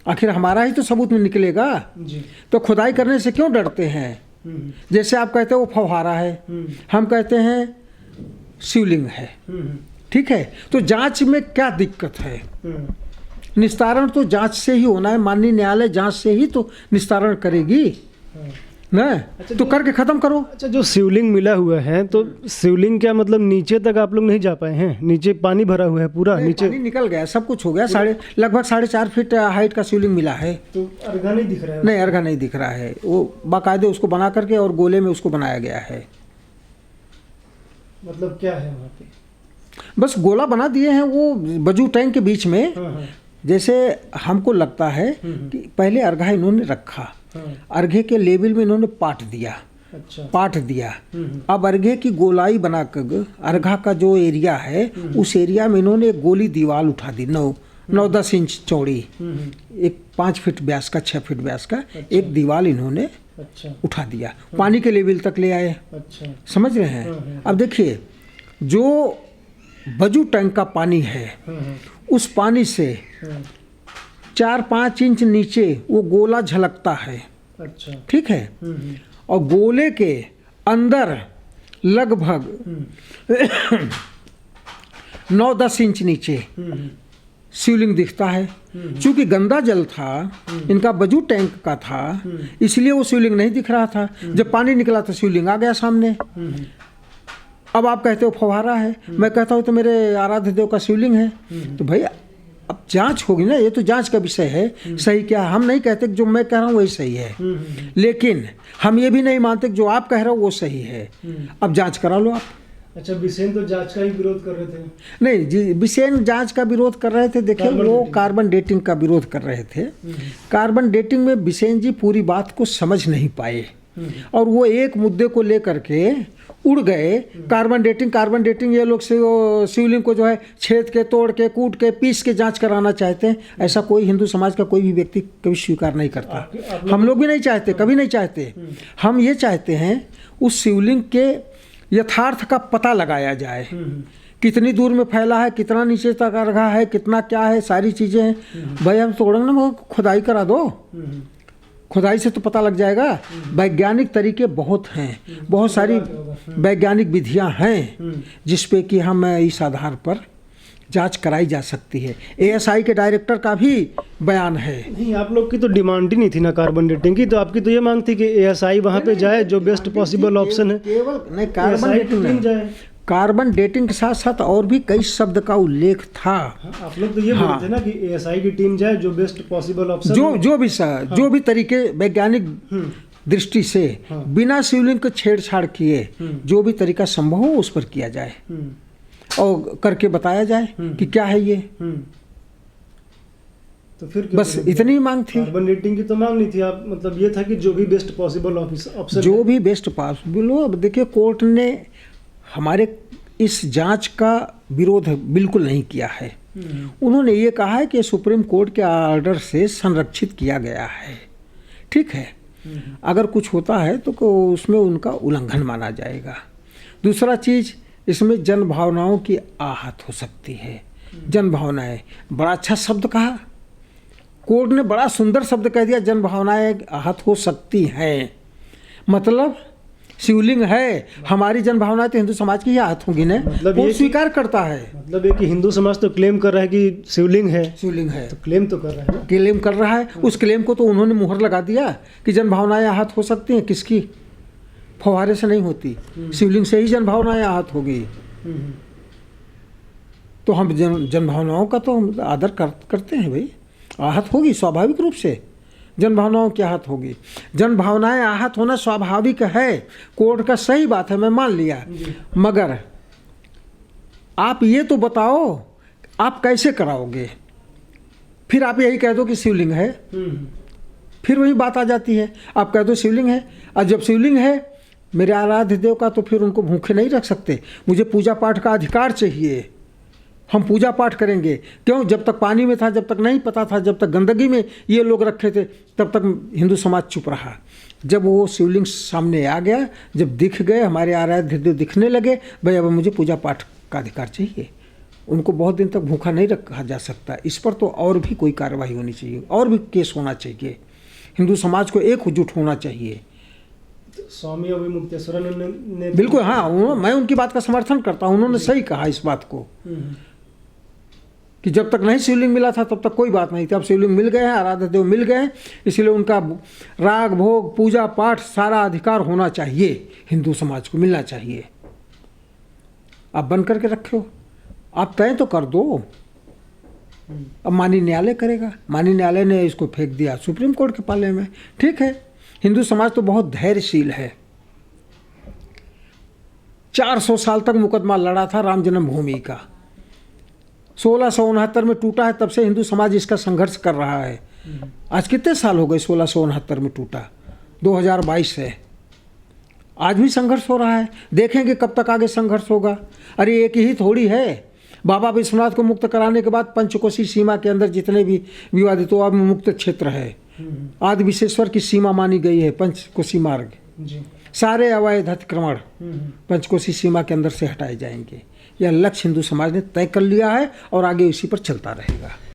S1: आखिर हमारा ही तो सबूत में निकलेगा जी। तो खुदाई करने से क्यों डरते हैं? जैसे आप कहते हैं वो फव्वारा है, हम कहते हैं शिवलिंग है, ठीक है। तो जांच में क्या दिक्कत है? निस्तारण तो जांच से ही होना है, माननीय न्यायालय जांच से ही तो निस्तारण करेगी ना। अच्छा, तो करके खत्म करो।
S2: अच्छा, जो शिवलिंग मिला हुआ है तो शिवलिंग क्या मतलब नीचे तक आप लोग नहीं जा पाए हैं? नीचे पानी भरा हुआ है पूरा, नीचे
S1: पानी निकल गया, सब कुछ हो गया। लगभग 4.5 फीट हाइट का शिवलिंग मिला है।
S2: तो अर्घा नहीं दिख रहा है?
S1: नहीं, अर्घा नहीं दिख रहा है। वो बाकायदे उसको बना करके और गोले में उसको बनाया गया है।
S2: मतलब क्या है वहाँ पे?
S1: बस गोला बना दिए हैं वो बजू टैंक के बीच में। जैसे हमको लगता है कि पहले अर्घा इन्होंने रखा, अर्घे के लेवल में इन्होंने पाट दिया। अच्छा। पाट दिया। अब अर्घे की गोलाई बनाकर अर्घा का जो एरिया है उस एरिया में इन्होंने एक गोली दीवार उठा दी, 9-10 इंच चौड़ी, एक 5 फीट व्यास का, 6 फीट व्यास का। अच्छा। एक दीवार इन्होंने उठा दिया, पानी के लेवल तक ले आए। अच्छा। समझ रहे हैं? अब देखिए जो बजू टैंक का पानी है उस पानी से 4-5 इंच नीचे वो गोला झलकता है। अच्छा। ठीक है। और गोले के अंदर लगभग 9-10 इंच नीचे शिवलिंग दिखता है। चूंकि गंदा जल था, इनका बजू टैंक का था, इसलिए वो शिवलिंग नहीं दिख रहा था। जब पानी निकला तो शिवलिंग आ गया सामने। अब आप कहते हो फव्वारा है, मैं कहता हूँ तो मेरे आराध्य देव का शिवलिंग है। तो भाई अब जांच होगी ना, ये तो जांच का विषय है। सही क्या है हम नहीं कहते कि जो मैं कह रहा हूँ वही सही है, लेकिन हम ये भी नहीं मानते कि जो आप कह रहे हो वो सही है। अब जांच करा लो आप।
S2: अच्छा, बिसेन तो जांच का ही विरोध कर रहे थे।
S1: नहीं जी, बिसेन जांच का विरोध कर रहे थे। देखिए वो कार्बन डेटिंग का विरोध कर रहे थे। कार्बन डेटिंग में बिसेन जी पूरी बात को समझ नहीं पाए और वो एक मुद्दे को लेकर के उड़ गए। कार्बन डेटिंग ये लोग शिवलिंग को जो है छेद के, तोड़ के, कूट के, पीस के जांच कराना चाहते हैं। ऐसा कोई हिंदू समाज का कोई भी व्यक्ति कभी स्वीकार नहीं करता। हम लोग भी नहीं चाहते, कभी नहीं चाहते। हम ये चाहते हैं उस शिवलिंग के यथार्थ का पता लगाया जाए, कितनी दूर में फैला है, कितना नीचे तक रखा है, कितना क्या है, सारी चीज़ें हैं। भाई हम तोड़ेंगे ना, खुदाई करा दो, खुदाई से तो पता लग जाएगा। वैज्ञानिक तरीके बहुत हैं, बहुत सारी वैज्ञानिक विधियां हैं जिसपे कि हम इस आधार पर जांच कराई जा सकती है। एएसआई के डायरेक्टर का भी बयान है।
S2: नहीं, आप लोग की तो डिमांड ही नहीं थी ना कार्बन डेटिंग की, तो आपकी तो ये मांग थी कि एएसआई वहाँ पे जाए जो बेस्ट पॉसिबल ऑप्शन है।
S1: केवल नहीं, कार्बन डेटिंग के साथ साथ और भी कई शब्द का उल्लेख था।
S2: आप लोग तो ये बोलते थे ना कि एएसआई की टीम जाए जो बेस्ट पॉसिबल ऑप्शन
S1: जो भी तरीके वैज्ञानिक दृष्टि से बिना शिवलिंग को छेड़छाड़ किए जो भी तरीका संभव हो उस पर किया जाए और करके बताया जाए कि क्या है ये।
S2: तो फिर
S1: बस इतनी मांग थी।
S2: कार्बन डेटिंग की तो मांग नहीं थी, आप मतलब ये था कि जो भी बेस्ट पॉसिबल ऑप्शन,
S1: जो भी बेस्ट पॉसिबल हो। अब देखिए कोर्ट ने हमारे इस जांच का विरोध बिल्कुल नहीं किया है। उन्होंने ये कहा है कि सुप्रीम कोर्ट के ऑर्डर से संरक्षित किया गया है, ठीक है। अगर कुछ होता है तो उसमें उनका उल्लंघन माना जाएगा। दूसरा चीज़, इसमें जन भावनाओं की आहत हो सकती है। जन भावनाएं, बड़ा अच्छा शब्द कहा कोर्ट ने, बड़ा सुंदर शब्द कह दिया, जन भावनाएं आहत हो सकती हैं। मतलब शिवलिंग है, हमारी जन भावनाएं तो हिंदू समाज की ही आहत होंगी ना।
S2: मतलब
S1: वो स्वीकार करता है।
S2: मतलब ये कि हिंदू समाज तो क्लेम कर रहा है कि शिवलिंग है,
S1: तो
S2: क्लेम तो कर रहा है,
S1: क्लेम कर रहा है। उस क्लेम को तो उन्होंने मुहर लगा दिया कि जन भावनाएं आहत हो सकती हैं। किसकी? फव्वारे से नहीं होती, शिवलिंग से ही जन भावनाएं आहत हो गई। तो हम जन भावनाओं का तो हम आदर करते हैं भाई। आहत होगी स्वाभाविक रूप से, जन भावनाओं की आहत होगी। जन भावनाएं आहत होना स्वाभाविक है, कोर्ट का सही बात है, मैं मान लिया। मगर आप ये तो बताओ आप कैसे कराओगे? फिर आप यही कह दो कि शिवलिंग है, फिर वही बात आ जाती है। आप कह दो शिवलिंग है, और जब शिवलिंग है मेरे आराध्य देव का, तो फिर उनको भूखे नहीं रख सकते। मुझे पूजा पाठ का अधिकार चाहिए, हम पूजा पाठ करेंगे। क्यों? जब तक पानी में था, जब तक नहीं पता था, जब तक गंदगी में ये लोग रखे थे, तब तक हिंदू समाज चुप रहा। जब वो शिवलिंग सामने आ गया, जब दिख गए, हमारे आराध्य देव दिखने लगे, भाई अब मुझे पूजा पाठ का अधिकार चाहिए, उनको बहुत दिन तक भूखा नहीं रखा जा सकता। इस पर तो और भी कोई कार्रवाई होनी चाहिए, और भी केस होना चाहिए। हिंदू समाज को एकजुट होना चाहिए।
S2: स्वामी अभिमुक्तेश्वरानंद ने
S1: बिल्कुल, हाँ, मैं उनकी बात का समर्थन करता हूँ। उन्होंने सही कहा इस बात को कि जब तक नहीं शिवलिंग मिला था तब तक कोई बात नहीं थी। अब शिवलिंग मिल गए हैं, आराध्य देव मिल गए हैं, इसलिए उनका राग भोग पूजा पाठ सारा अधिकार होना चाहिए, हिंदू समाज को मिलना चाहिए। आप बंद करके रखे हो, आप तय तो कर दो। अब माननीय न्यायालय करेगा। माननीय न्यायालय ने इसको फेंक दिया सुप्रीम कोर्ट के पाले में, ठीक है। हिंदू समाज तो बहुत धैर्यशील है। 400 साल तक मुकदमा लड़ा था राम जन्मभूमि का, 1669 में टूटा है। तब से हिंदू समाज इसका संघर्ष कर रहा है। आज कितने साल हो गए? 1669 में टूटा, 2022 है, आज भी संघर्ष हो रहा है। देखेंगे कब तक आगे संघर्ष होगा। अरे एक ही थोड़ी है। बाबा विश्वनाथ को मुक्त कराने के बाद पंचकोशी सीमा के अंदर जितने भी विवादित अब मुक्त क्षेत्र है, आदि विशेश्वर की सीमा मानी गई है पंचकोशी मार्ग। सारे अवैध अतिक्रमण पंचकोशी सीमा के अंदर से हटाए जाएंगे। यह लक्ष्य हिंदू समाज ने तय कर लिया है और आगे इसी पर चलता रहेगा।